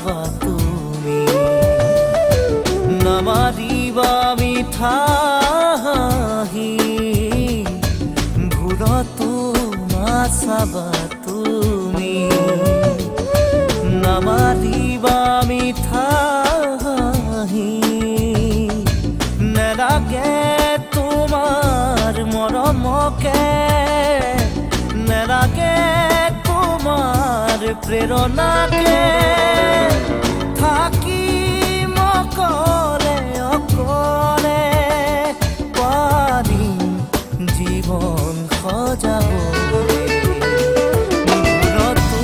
নাচাবা তুমি, নামাৰিবা মিঠা হাঁহি, ভুলতো নাচাবা তুমি, নামাৰিবা মিঠা হাঁহি। নেলাগে তোমাৰ মৰমকে, নেলাগে তোমাৰ প্ৰেৰণাকে, থাকিম অকলে অকলে, পাৰিম জীৱন সজাবলৈ। ভুলতো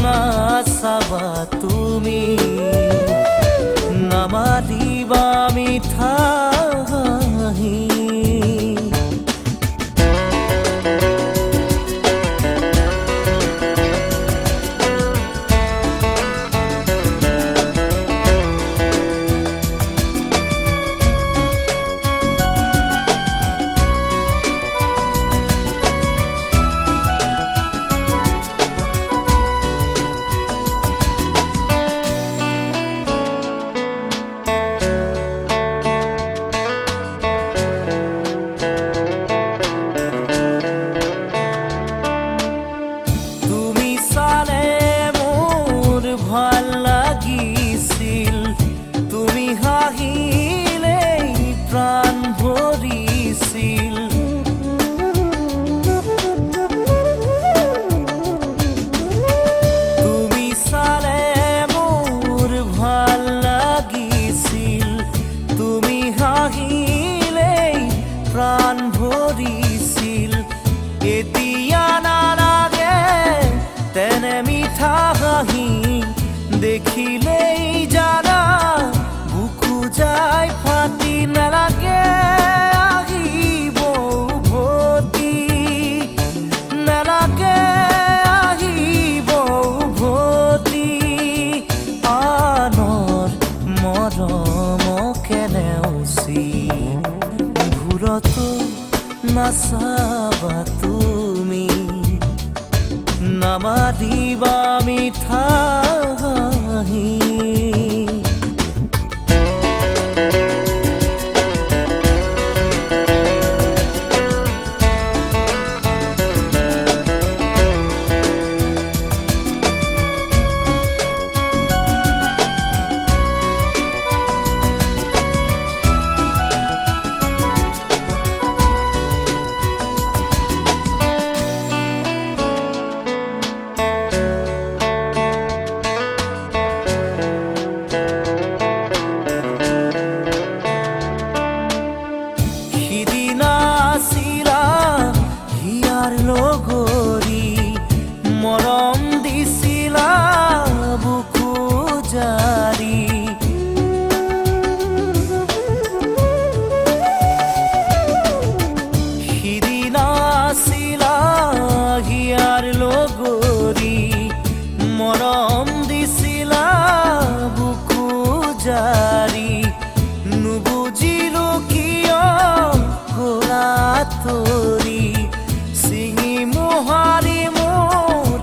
নাচাবা তুমি, নামাৰিবা মিঠা হাঁহি। ভাল লাগিছিল তুমি হাঁহিলেই প্ৰাণ ভৰিছিল, তুমি চালে মোৰ ভাল লাগিছিল, তুমি হাঁহিলেই প্ৰাণ ভৰিছিল। এতিয়া নালাগে তেনে মিঠা হাঁহি, দেখিলেই জানা বুকু যায় ফাটি। নেলাগে আহিব উভতি, নেলাগে আহিব উভতি, আনৰ মৰমকে নেওচি। ভুলতো নাচাবা তুমি, নামাৰিবা মিঠা হাঁহি। লগৰী মৰম দিছিলা বুকু জাৰি, সিদিনা আছিলা হিয়াৰ লগৰী মৰম দিছিলা বুকু জাৰি। নুবুজিলো কিয় গলা তৰি, চিঙি মোহাৰি মোৰ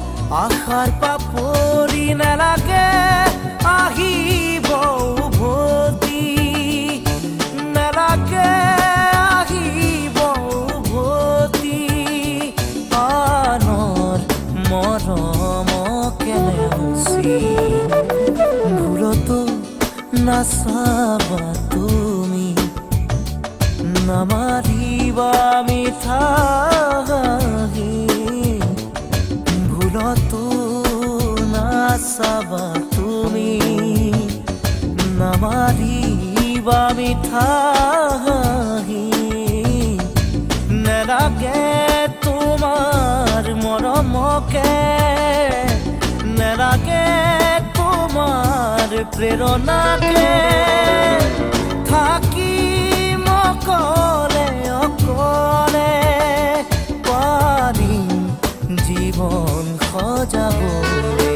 আশাৰ পাপৰি। নেলাগে আহিব উভতি, নেলাগে আহিব উভতি, আনৰ মৰমকে নেওচি। ভুলতো নাচাবা তুমি, নামাৰিবা মিঠা হাঁহি। ভুলতো নাচাবা তুমি, নামাৰিবা মিঠা হাঁহি। নেলাগে তোমাৰ মৰমকে, নেলাগে তোমাৰ প্ৰেৰণাকে, থাকিম অকলে অকলে, পাৰিম জীৱন সজাবলৈ।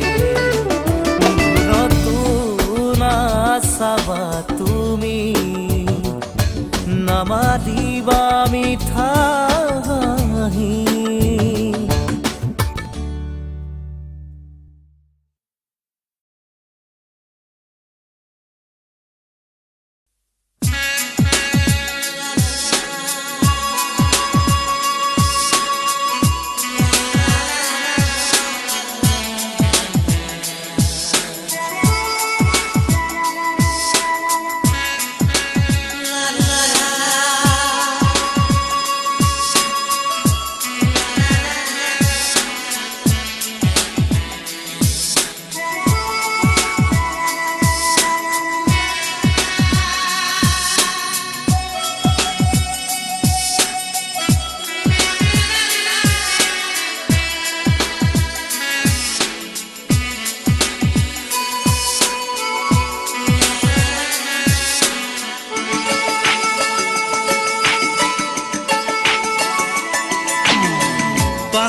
ভুলতো নাচাবা তুমি, নামাৰিবা মিঠা হাঁহি।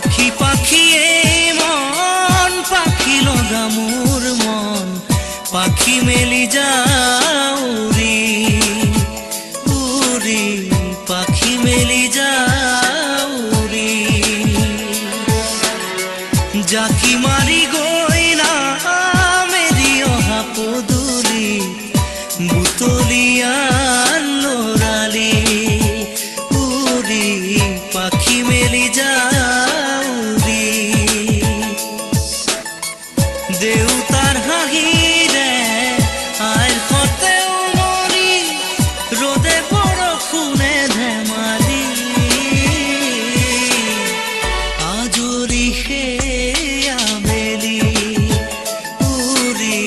পাখি পাখিয়ে মন পাখি লগা মোৰ মন পাখি মেলি যাও উৰি উৰি পাখি মেলি যাও উৰি জাকি মাৰি গৈ না মেলি অহা পদূলি বুটলিয়া লৰালি উৰি পাখি মেলি যাও উৰি দেউতাৰ হাঁহিৰে আইৰ সতে উমলি ৰ'দে বৰষুণে ধেমালি আজৰি সেই আবেলি উৰি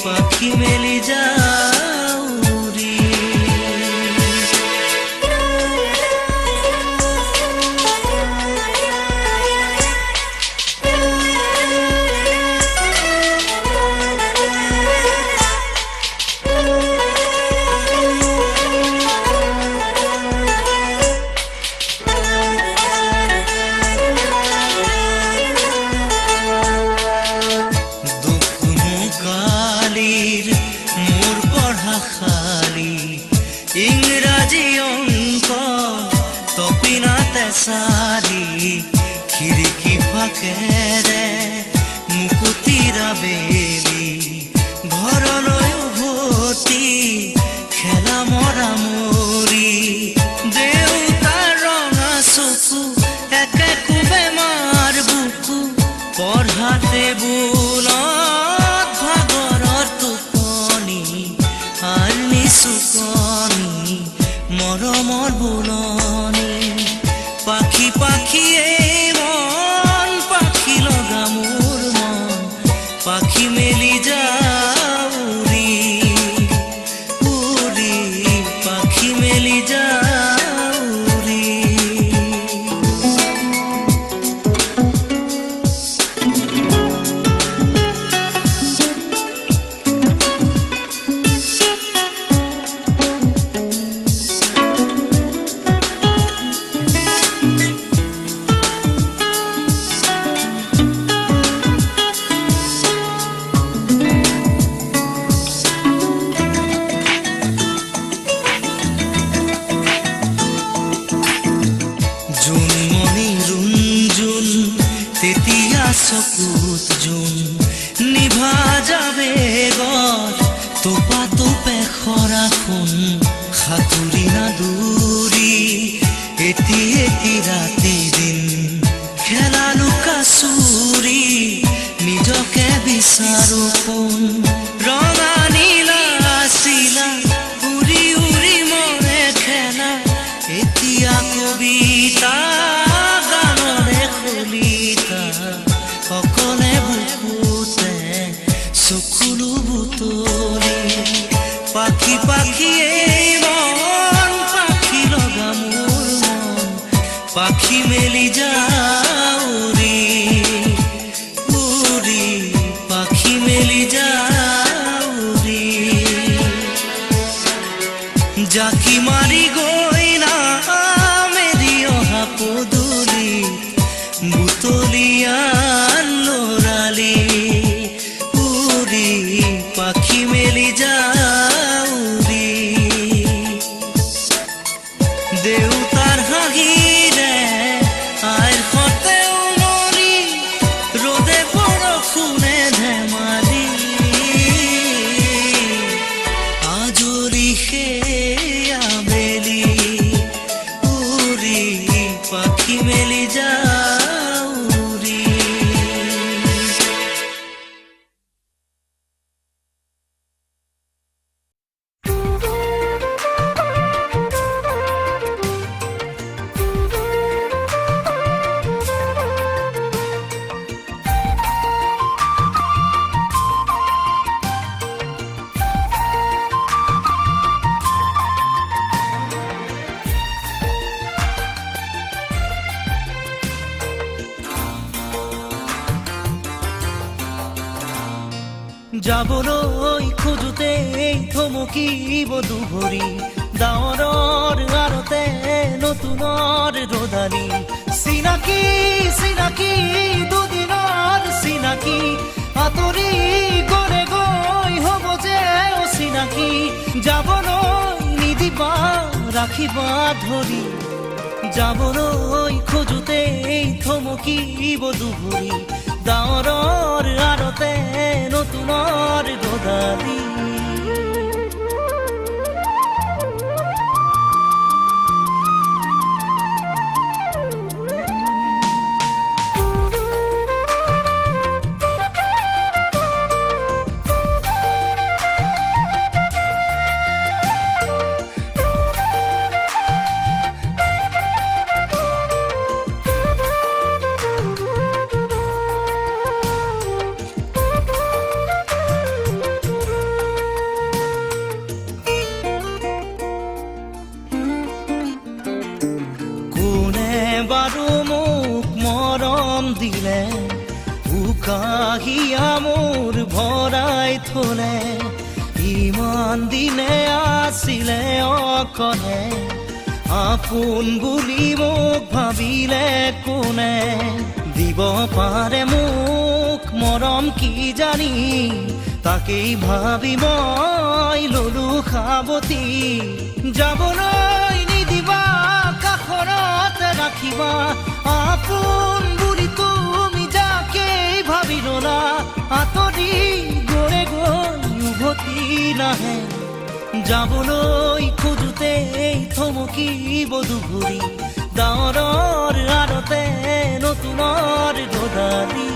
পাখি মেলি যাও উৰি মোৰ পঢ়া খালি ইংৰাজী অংক তপিনাতে চালি খিৰিকী ফাকেৰে মুকুতিৰা বেলি ঘৰলৈ উভতি খেলা মৰা মৰি দেউতাৰ ৰঙা চকু একে কোবে মাৰ বুকু পঢ়াতে বুলত ভাগৰৰ টোপনি আৰু নিচুকনি মৰমৰ বুলনি পাখি পাখিয়ে মন পাখি লগা মোৰ মন পাখি মেলি যাও উৰি উৰি পাখি মেলি যাও উৰি জোনমণি ৰুণজোন তেতিয়া চকুত জোন নিভা যাবে গত তোপা তোপে খৰা সোণ সাঁতুৰি না দূৰি এটি এটি ৰাতি দিন খেলা লুকা চুৰি নিজকে বিচাৰো কোন ৰঙা নীলা চিলা উৰি উৰি মৰে খেলা এতিয়া কবিতা গানৰে খলিতা সকলে বুকুতে চকুলো বুটলি পাখি পাখিয়ে মন পাখি লগা মোৰ মন পাখি মেলি যাও উৰি উৰি পাখি মেলি যাও উৰি জাকি মাৰি গৈ না মেলি অহা পদূলি বুটলিয়া লৰালি উৰি পাখি মেলি যাও উৰি দেউতাৰ হাঁহিৰে আইৰ সতে উমলি ৰ'দে বৰষুণে ধেমালি আজৰি সেই আবেলি উৰি পাখি মেলি যাও উৰি যাবলৈ খোজোতে থমকিব দুভৰি ডাৱৰৰ আৰতে নতুনৰ ৰদালি চিনাকি চিনাকি ৰাখিবা ধৰি যাবলৈ খোজোতেই থমকিব দুভৰি ডাৱৰৰ আৰতে নতুনৰ গদালি বাৰু মোক মৰম দিলে উকাহিয়া মোৰ ভৰাই থলে ইমান দিনে আছিলে অকলে আপোন বুলি মোক ভাবিলে কোনে দিব পাৰে মোক মৰম কি জানি তাকেই ভাবি মই ললো সাৱতি যাবলৈ নিদিবা কাষৰত ৰাখিবা আপোন বুলি তুমি যাকেই ভাবি ললা আঁতৰি গৈ গৈ উভতি নাহে যাবলৈ খোজোতেই থমকিব দুভৰি ডাৱৰৰ আৰতে নতুনৰ গদালি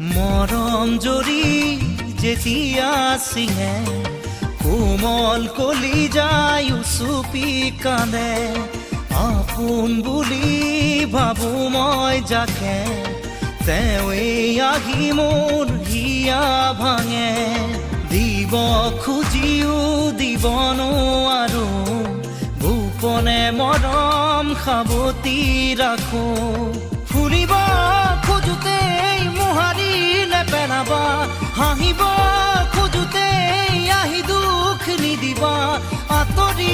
মৰম জৰি যেতিয়া চিঙে কোমল কলি যায় চুপি কান্দে আপোন বুলি ভাবো মই যাকে তেৱেই আহি মোৰ হিয়া ভাঙে দিব খুজিও দিব নোৱাৰো গোপনে মৰম সাৱতি ৰাখো ফুৰিব খোজোতেই মোহাৰিলে পেলাবা হাঁহিব খোজোতেই আহি দুখ নিদিবা আঁতৰি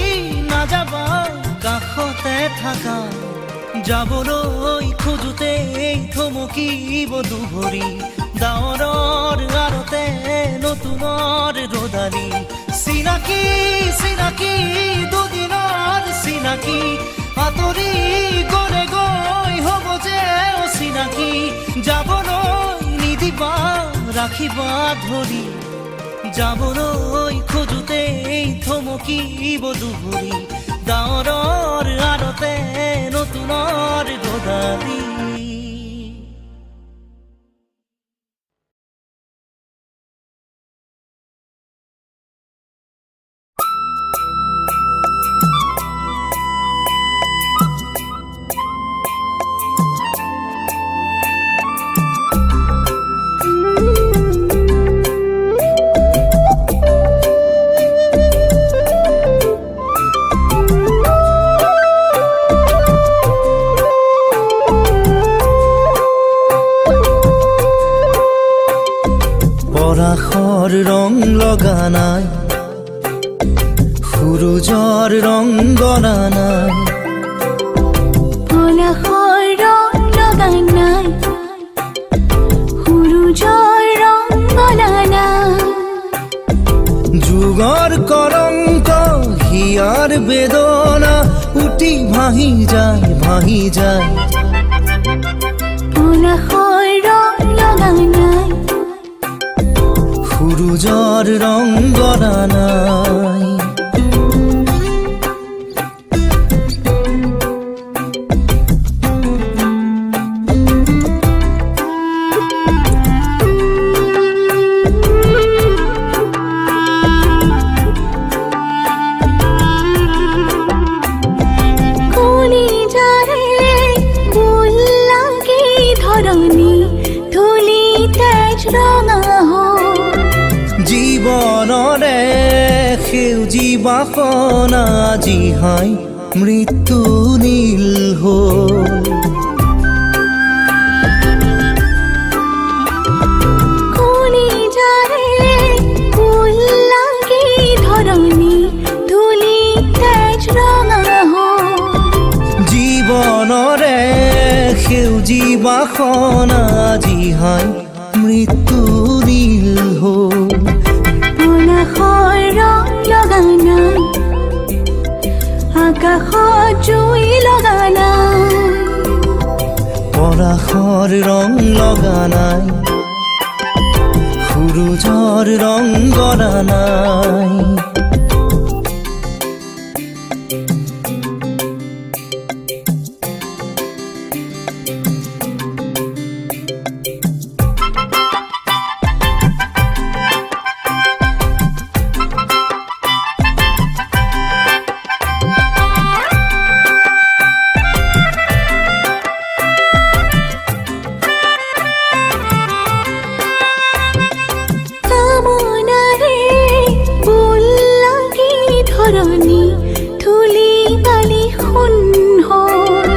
নাযাবা কাষতে থাকা যাবলৈ খোজোতেই থমকিব দুভৰি ডাৱৰৰ আৰতে নতুনৰ ৰদালি চিনাকি চিনাকি দুদিনৰ চিনাকি আঁতৰি গলে গৈ হ'ব যে অচিনাকি যাবলৈ নিদিবা ৰাখিবা ধৰি যাবলৈ খোজোতেই থমকিব দুভৰি ডাৱৰৰ আৰতে নতুনৰ গদালি পৰাশৰ ৰং লগা নাই সূৰুজৰ ৰং গলা নাই পলাশৰ ৰং লগা নাই সূৰুজৰ ৰং গলা নাই যুগৰ কলংক হিয়াৰ বেদনা উটি ভাহি যায় পলাশৰ ৰং লগা নাই সূৰুজৰ ৰং গলা নাই জীৱনৰে সেউজী বাসনা আজি হাই মৃত্যু নীল হ'ল সেউজী বাসনা জিহাই মৃত্যু নীল হ'ল পলাশৰ ৰং লগা নাই আকাশত জুই লগা নাই পলাশৰ ৰং লগা নাই সূৰুজৰ ৰং গৰা নাই কামনাৰে ফুল লাগি ধৰণী ধূলি বালি সোণ হ'ল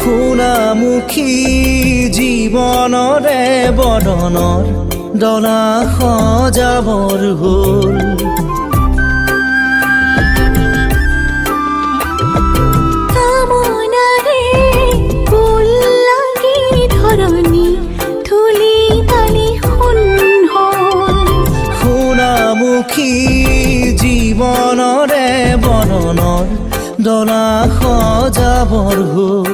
সোণামুখী জীৱনৰে বদনৰ ডলা সজাবৰ হ'ল কামনাৰে ফুল লাগি ধৰণী ধূলি বালি সোণ হ'ল সোণামুখী জীৱনৰে বদনৰ ডলা সজাবৰ হ'ল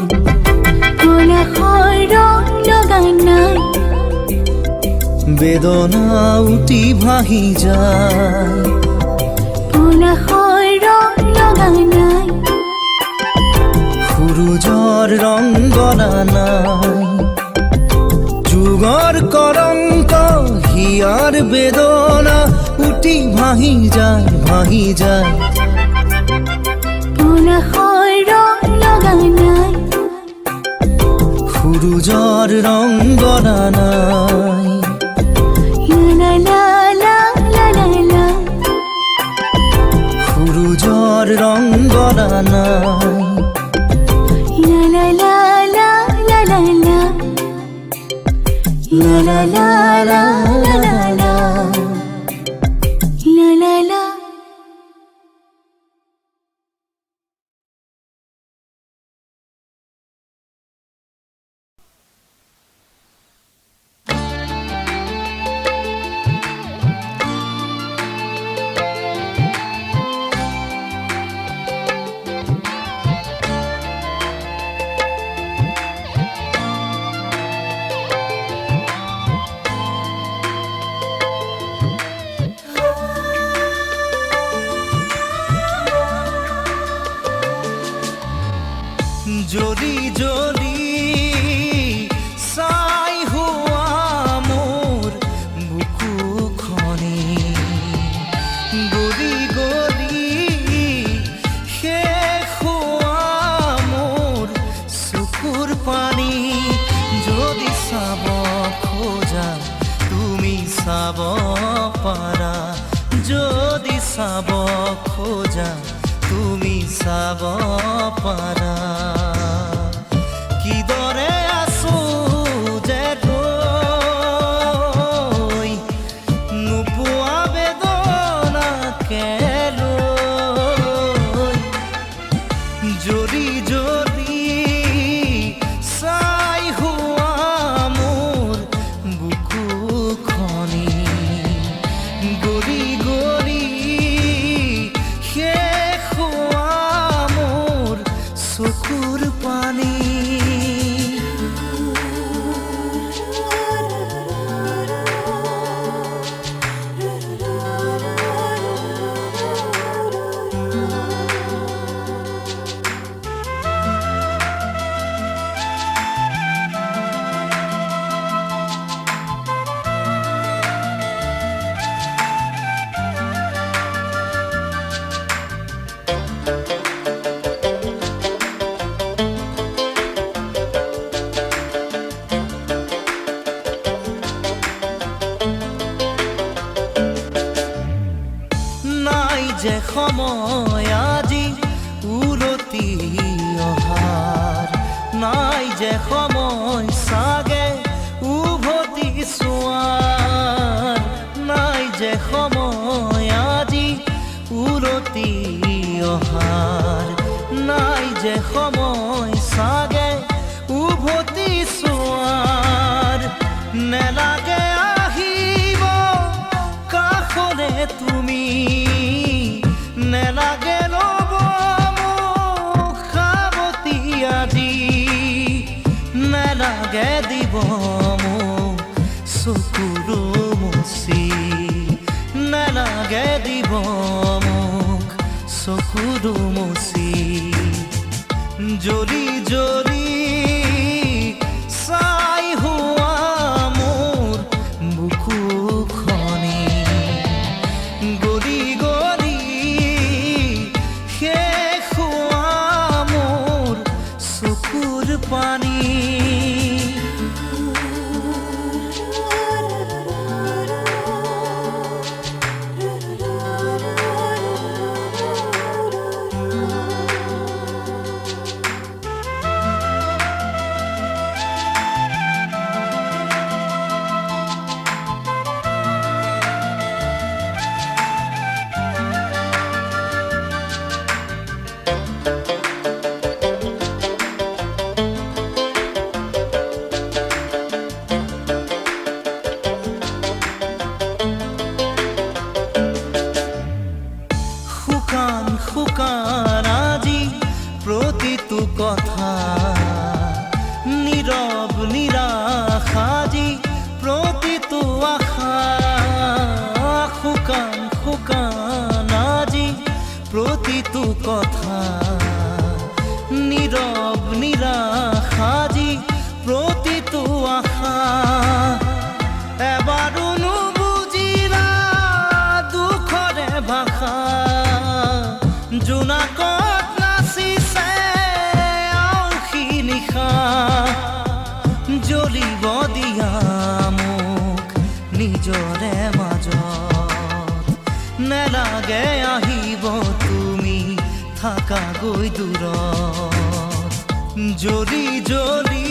পলাশৰ ৰং লগা নাই বেদনা উটি ভাহি যায় পলাশৰ ৰং লগা নাই সূৰুজৰ ৰং গলা নাই যুগৰ কলংক হিয়াৰ বেদনা উটি ভাহি যায় পলাশৰ ৰং লগা নাই সূৰুজৰ ৰং গলা নাই লা লা লা লা লা লা সূৰুজৰ ৰং গলা নাই লা লা লা লা লা লা লা লা লা লা লা লা লা লা লা লা যদি যদি চাই হোৱা মোৰ বুকুখনি গলি গলি শেষ হোৱা মোৰ চকুৰ পানী যদি চাব খোজা তুমি চাব পাৰা যদি চাব খোজা তুমি চাব পাৰা কিদৰে আছো যে তই নোপোৱা বেদনা কেলৈ যদি যদি চাই হোৱা মোৰ বুকুখনি গলি গলি শেষ হোৱা মোৰ চকুৰ পানী যে সময় আজি উলটি অহাৰ নাই যে সময় চাগে উভতি চোৱাৰ নাই যে সময় আজি উলটি অহাৰ নাই যে সময় চাগে উভতি নেলাগে আহিব কাষলে তুমি, নেলাগে ৰ'ব মোক সাৱতি আজি, নেলাগে দিব মোক চকুৰ মুচি, নেলাগে দিব মোক চকুৰ মুচি। জ্বলি জ্বলি চাই হোৱা মোৰ বুকুখনি, গলি গলি শেষ হোৱা মোৰ চকুৰ পানী। শুকান শুকান আজি প্ৰতিটো কথা, নীৰৱ নিৰাশ আজি প্ৰতিটো আশা। শুকান শুকান আজি প্ৰতিটো কথা, নীৰৱ নিৰাশ আজি প্ৰতিটো আশা। এবাৰো নুবুজিলা দুখৰে ভাষা, জোনাকত নাচিছে আউসী নিশা, জ্বলিব দিয়া মোক নিজৰে মাজত, নেলাগে আহিব তুমি থাকাগৈ দূৰত। জ্বলি জ্বলি